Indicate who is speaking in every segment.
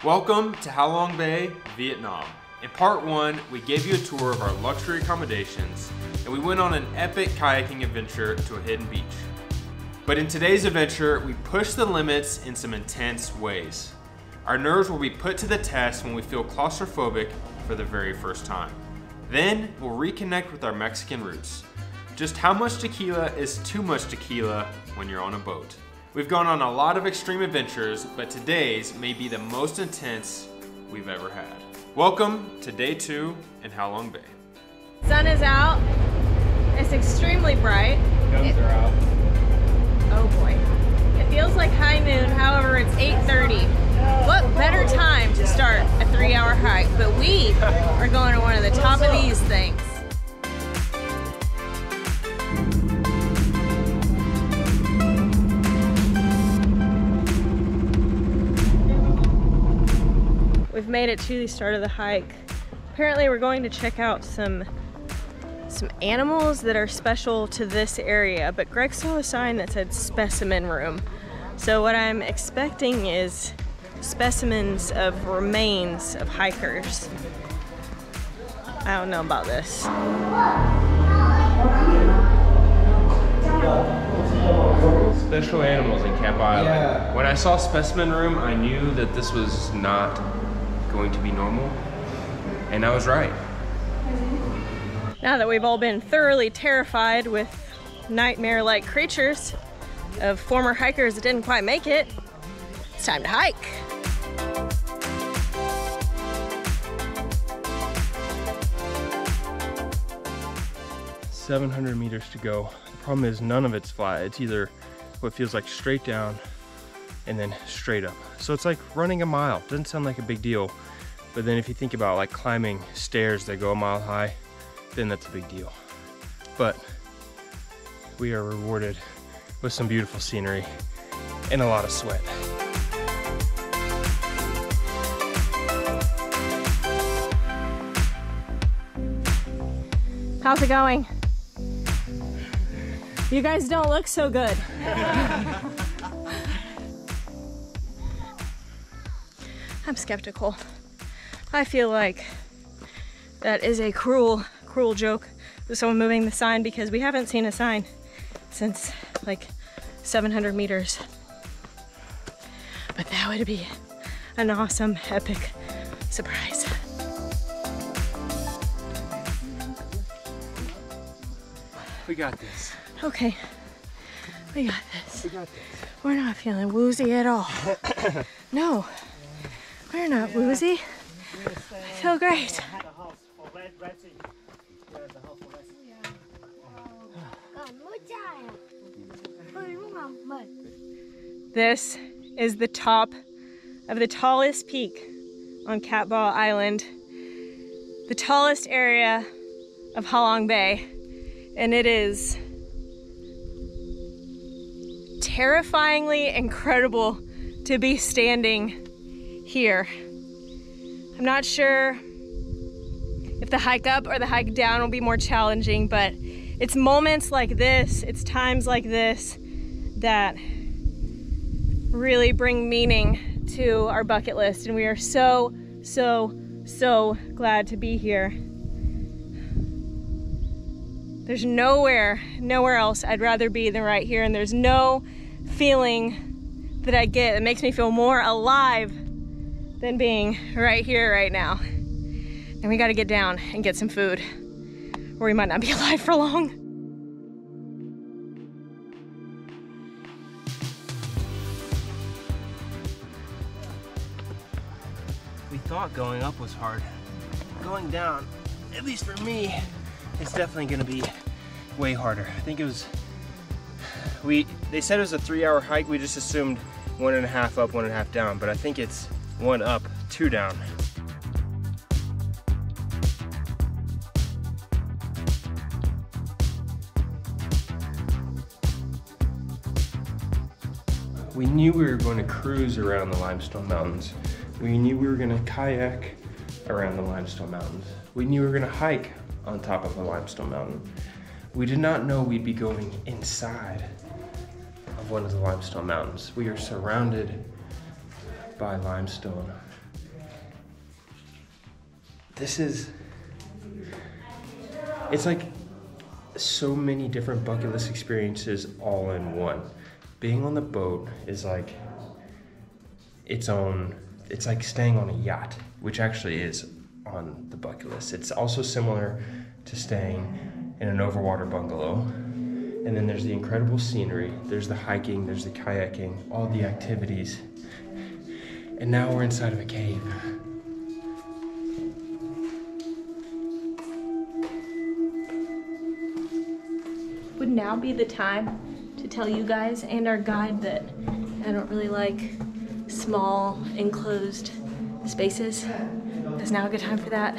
Speaker 1: Welcome to Halong Bay, Vietnam. In part one, we gave you a tour of our luxury accommodations and we went on an epic kayaking adventure to a hidden beach. But in today's adventure, we push the limits in some intense ways. Our nerves will be put to the test when we feel claustrophobic for the very first time. Then we'll reconnect with our Mexican roots. Just how much tequila is too much tequila when you're on a boat? We've gone on a lot of extreme adventures, but today's may be the most intense we've ever had. Welcome to day 2 in Halong Bay.
Speaker 2: Sun is out. It's extremely bright.
Speaker 1: Guns are out.
Speaker 2: Oh boy. It feels like high noon, however it's 8:30. What better time to start a 3-hour hike? But we are going to one of the top of these things. We've made it to the start of the hike. Apparently we're going to check out some animals that are special to this area, but Greg saw a sign that said specimen room. So what I'm expecting is specimens of remains of hikers. I don't know about this.
Speaker 1: Special animals in Camp Island. Yeah. When I saw specimen room, I knew that this was not going to be normal, and I was right.
Speaker 2: Now that we've all been thoroughly terrified with nightmare-like creatures of former hikers that didn't quite make it, it's time to hike.
Speaker 3: "700 meters to go." The problem is none of it's flat. It's either what feels like straight down and then straight up. So it's like running a mile. Doesn't sound like a big deal, but then if you think about like climbing stairs that go a mile high, then that's a big deal. But we are rewarded with some beautiful scenery and a lot of sweat.
Speaker 2: How's it going? You guys don't look so good. I'm skeptical. I feel like that is a cruel joke with someone moving the sign, because we haven't seen a sign since like 700 meters. But that would be an awesome, epic surprise.
Speaker 3: We got this.
Speaker 2: Okay, we got this.
Speaker 3: We got this.
Speaker 2: We're not feeling woozy at all. No, we're not woozy. I feel great. This is the top of the tallest peak on Cat Ba Island, the tallest area of Halong Bay, and it is terrifyingly incredible to be standing here. I'm not sure if the hike up or the hike down will be more challenging, but it's moments like this, it's times like this that really bring meaning to our bucket list, and we are so glad to be here. There's nowhere else I'd rather be than right here, and there's no feeling that I get that makes me feel more alive than being right here, right now. And we gotta get down and get some food, or we might not be alive for long.
Speaker 3: We thought going up was hard. Going down, at least for me, it's definitely gonna be way harder. I think it was, they said it was a 3-hour hike. We just assumed 1.5 up, 1.5 down, but I think it's 1 up, 2 down. We knew we were going to cruise around the limestone mountains. We knew we were going to kayak around the limestone mountains. We knew we were going to hike on top of a limestone mountain. We did not know we'd be going inside of one of the limestone mountains. We are surrounded by limestone it's like so many different bucket list experiences all in one. Being on the boat is like its own, it's like staying on a yacht, which actually is on the bucket list. It's also similar to staying in an overwater bungalow. And then there's the incredible scenery, there's the hiking, there's the kayaking, all the activities. And now we're inside of a cave.
Speaker 2: Would now be the time to tell you guys and our guide that I don't really like small enclosed spaces. Is now a good time for that?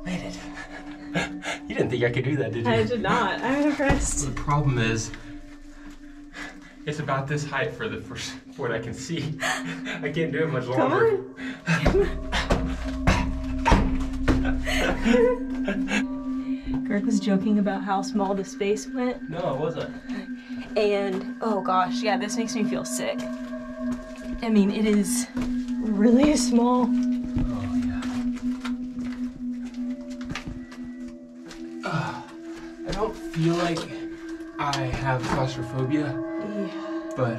Speaker 3: Made it. You didn't think I could do that, did you?
Speaker 2: I did not. I'm impressed.
Speaker 3: The problem is, it's about this height for what I can see. I can't do it much longer.
Speaker 2: Come on. Greg was joking about how small the space went.
Speaker 3: No, it wasn't.
Speaker 2: And, oh gosh, yeah, this makes me feel sick. I mean, it is really small.
Speaker 3: Oh, yeah. I don't feel like I have claustrophobia,
Speaker 2: Yeah.
Speaker 3: but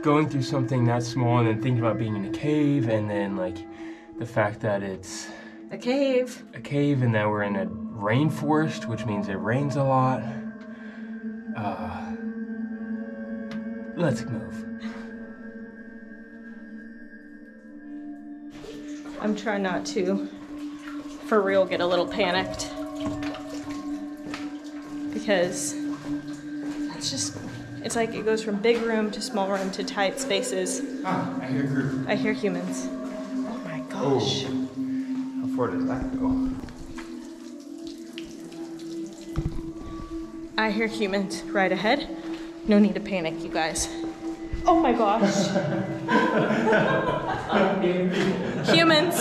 Speaker 3: going through something that small and then thinking about being in a cave and then like the fact that it's
Speaker 2: A cave.
Speaker 3: and that we're in a rainforest, which means it rains a lot. Let's move.
Speaker 2: I'm trying not to, for real, get a little panicked. Because it's like it goes from big room to small room to tight spaces.
Speaker 3: Ah, I hear a group.
Speaker 2: I hear humans. Oh my gosh.
Speaker 3: How far does that go?
Speaker 2: I hear humans right ahead. No need to panic, you guys. Oh my gosh. Humans.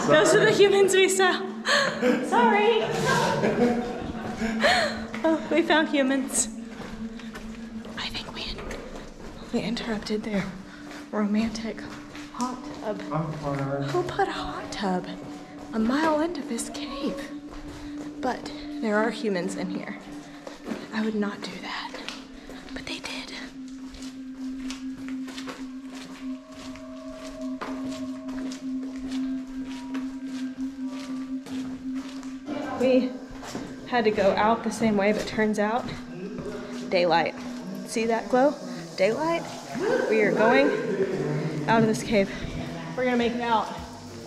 Speaker 2: Those are the humans we saw. Sorry. Oh, we found humans. I think we interrupted their romantic hot tub. Who put a hot tub a mile into this cave? But there are humans in here. I would not do that, but they did. We had to go out the same way, but turns out, daylight. See that glow? Daylight? We are going out of this cave. We're gonna make it out.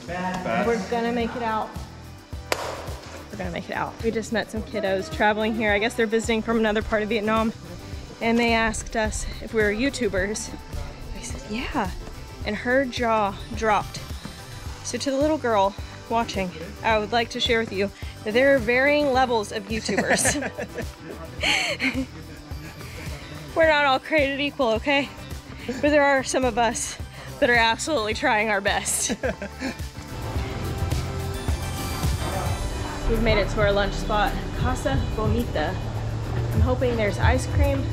Speaker 2: We're gonna make it out. We're gonna make it out. We just met some kiddos traveling here. I guess they're visiting from another part of Vietnam. And they asked us if we were YouTubers. I said, yeah. And her jaw dropped. So to the little girl watching, I would like to share with you that there are varying levels of YouTubers. We're not all created equal, okay? But there are some of us that are absolutely trying our best. We've made it to our lunch spot, Casa Bonita. I'm hoping there's ice cream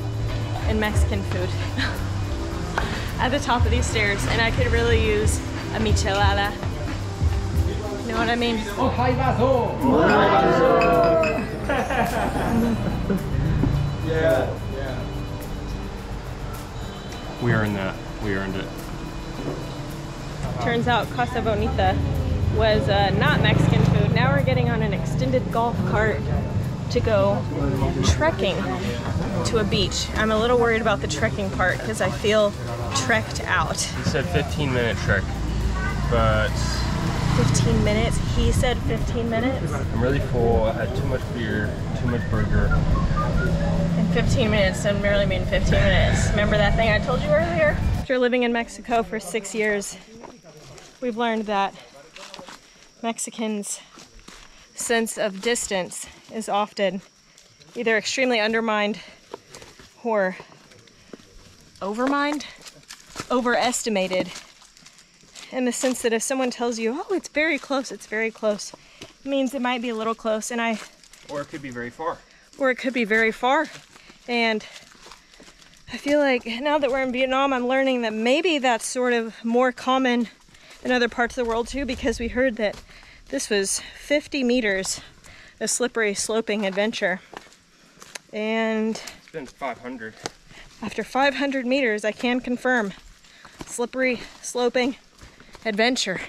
Speaker 2: and Mexican food at the top of these stairs, and I could really use a michelada. You know what I mean?
Speaker 3: Oh, hi, Vaso! Yeah. We earned that. We earned it.
Speaker 2: Turns out Casa Bonita was not Mexican food. Now we're getting on an extended golf cart to go trekking to a beach. I'm a little worried about the trekking part because I feel trekked out.
Speaker 3: He said 15-minute trek, but
Speaker 2: 15 minutes? He said 15 minutes?
Speaker 3: I'm really full. I had too much beer, too much burger.
Speaker 2: And 15 minutes doesn't really mean 15 minutes. Remember that thing I told you earlier? After living in Mexico for 6 years, we've learned that Mexicans' sense of distance is often either extremely undermined or overestimated, in the sense that if someone tells you, oh, it's very close, it means it might be a little close,
Speaker 3: Or it could be very far.
Speaker 2: or it could be very far. And I feel like now that we're in Vietnam, I'm learning that maybe that's sort of more common in other parts of the world too, because we heard that this was 50 meters, a slippery sloping adventure. And
Speaker 3: It's been 500.
Speaker 2: after 500 meters, I can confirm slippery sloping adventure.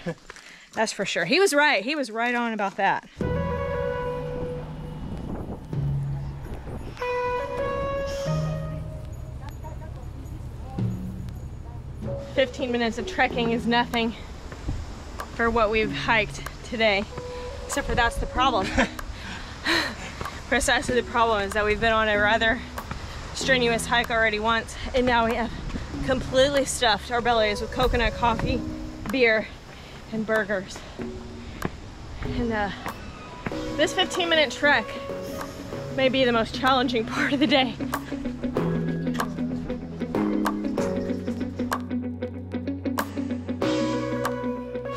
Speaker 2: That's for sure. He was right. He was right on about that. "15 minutes of trekking is nothing for what we've hiked today." Except for that's the problem. Precisely the problem is that we've been on a rather strenuous hike already once, and now we have completely stuffed our bellies with coconut coffee, beer, and burgers. And this 15-minute trek may be the most challenging part of the day.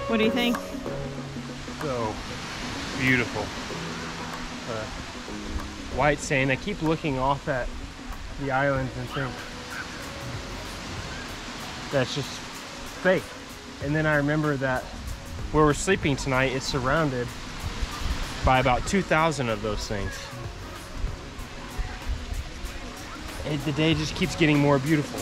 Speaker 2: What do you think?
Speaker 3: So beautiful. White sand. I keep looking off at the islands and think that's just fake. And then I remember that where we're sleeping tonight is surrounded by about 2,000 of those things. And the day just keeps getting more beautiful.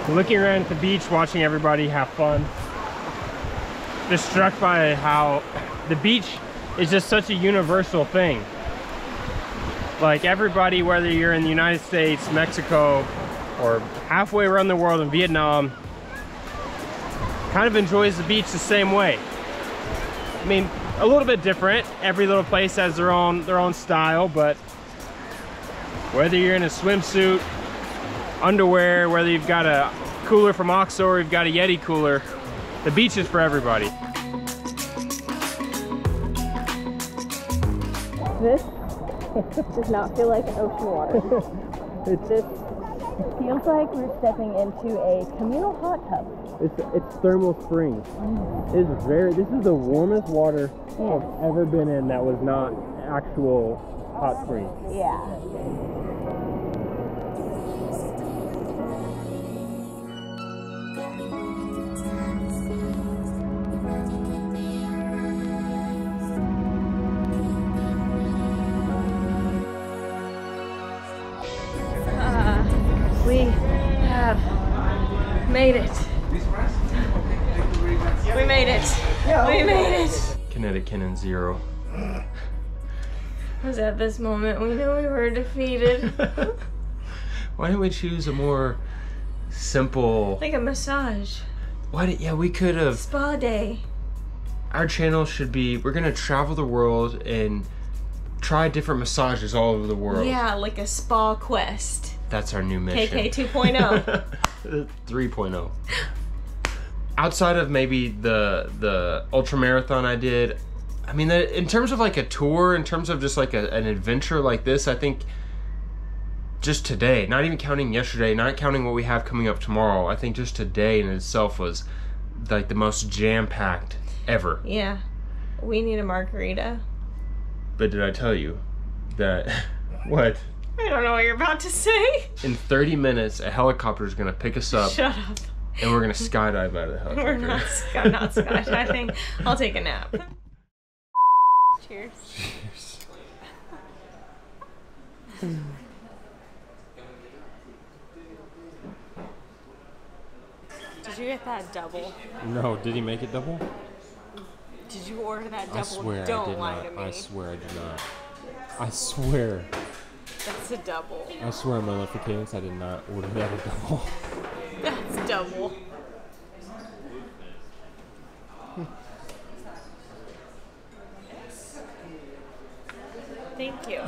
Speaker 3: Looking around at the beach, watching everybody have fun. Just struck by how the beach is just such a universal thing. Like everybody, whether you're in the United States, Mexico, or halfway around the world in Vietnam, kind of enjoys the beach the same way. I mean, a little bit different. Every little place has their own style, but whether you're in a swimsuit, underwear, whether you've got a cooler from OXO or you've got a Yeti cooler, the beach is for everybody.
Speaker 2: This does not feel like an ocean water. This feels like we're stepping into a communal hot tub.
Speaker 3: It's thermal springs. This is the warmest water I've ever been in that was not actual hot springs.
Speaker 2: Yeah. We have made it. We made it. We made it.
Speaker 3: Kinetic Cannon 0.
Speaker 2: Was at this moment we knew we were defeated.
Speaker 3: Why didn't we choose a more simple,
Speaker 2: Like a massage.
Speaker 3: yeah, we could have.
Speaker 2: Spa day.
Speaker 3: Our channel should be, we're gonna travel the world and try different massages all over the world.
Speaker 2: Yeah, like a spa quest.
Speaker 3: That's our new mission.
Speaker 2: KK 2.0.
Speaker 3: 3.0. Outside of maybe the ultra marathon I did, I mean, in terms of like a tour, in terms of just like an adventure like this, I think just today, not even counting yesterday, not counting what we have coming up tomorrow, I think just today in itself was like the most jam-packed ever.
Speaker 2: Yeah. We need a margarita.
Speaker 3: But did I tell you that, what?
Speaker 2: I don't know what you're about to say.
Speaker 3: In 30 minutes, a helicopter is gonna pick us up.
Speaker 2: Shut up.
Speaker 3: And we're gonna skydive out of the helicopter.
Speaker 2: We're not skydiving. I'll take a nap. Cheers.
Speaker 3: Cheers.
Speaker 2: Did you get that double?
Speaker 3: No, did he make it double?
Speaker 2: Did you order that double?
Speaker 3: I swear
Speaker 2: Don't
Speaker 3: I did
Speaker 2: lie
Speaker 3: not.
Speaker 2: to me.
Speaker 3: I swear I did not. I swear.
Speaker 2: That's a double.
Speaker 3: I swear on my life for Kennons, I did not order that a double.
Speaker 2: That's double. Thank you.